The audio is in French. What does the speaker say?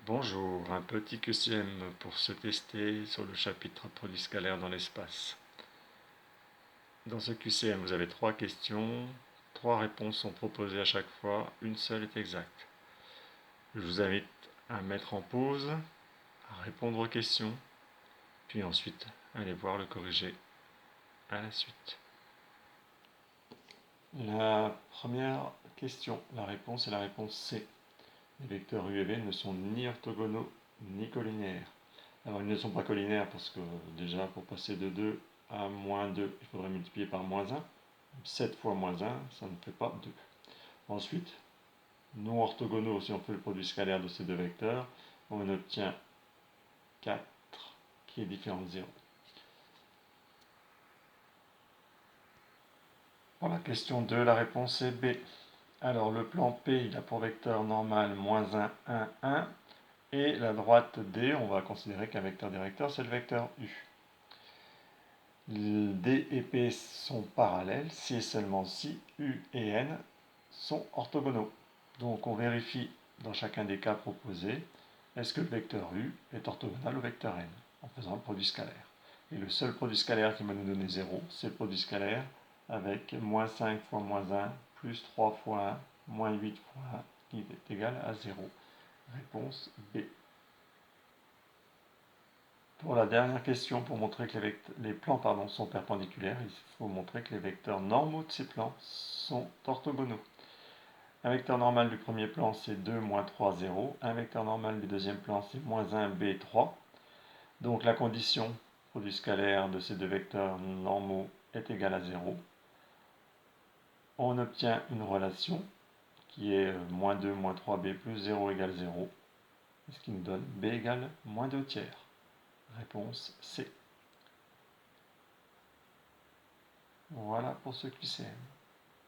Bonjour, un petit QCM pour se tester sur le chapitre produits scalaires dans l'espace. Dans ce QCM, vous avez 3 questions, 3 réponses sont proposées à chaque fois, une seule est exacte. Je vous invite à mettre en pause, à répondre aux questions, puis ensuite aller voir le corrigé à la suite. La première question, la réponse est la réponse C. Les vecteurs U et V ne sont ni orthogonaux ni collinaires. Alors ils ne sont pas collinaires parce que déjà pour passer de 2 à moins 2, il faudrait multiplier par moins 1. 7 fois moins 1, ça ne fait pas 2. Ensuite, non orthogonaux, si on fait le produit scalaire de ces deux vecteurs, on obtient 4 qui est différent de 0. Pour la question 2, la réponse est B. Alors le plan P, il a pour vecteur normal moins 1, 1, 1. Et la droite D, on va considérer qu'un vecteur directeur, c'est le vecteur U. D et P sont parallèles si et seulement si U et N sont orthogonaux. Donc on vérifie dans chacun des cas proposés, est-ce que le vecteur U est orthogonal au vecteur N en faisant le produit scalaire. Et le seul produit scalaire qui va nous donner 0, c'est le produit scalaire avec moins 5 fois moins 1 plus 3 fois 1 moins 8 fois 1 qui est égal à 0. Réponse B. Pour la dernière question, pour montrer que les plans sont perpendiculaires, il faut montrer que les vecteurs normaux de ces plans sont orthogonaux. Un vecteur normal du premier plan, c'est 2, moins 3, 0. Un vecteur normal du deuxième plan, c'est moins 1, b, 3. Donc la condition produit scalaire de ces deux vecteurs normaux est égale à 0. On obtient une relation qui est moins 2, moins 3b plus 0 égale 0. Ce qui nous donne b égale moins 2 tiers. Réponse C. Voilà pour ce QCM.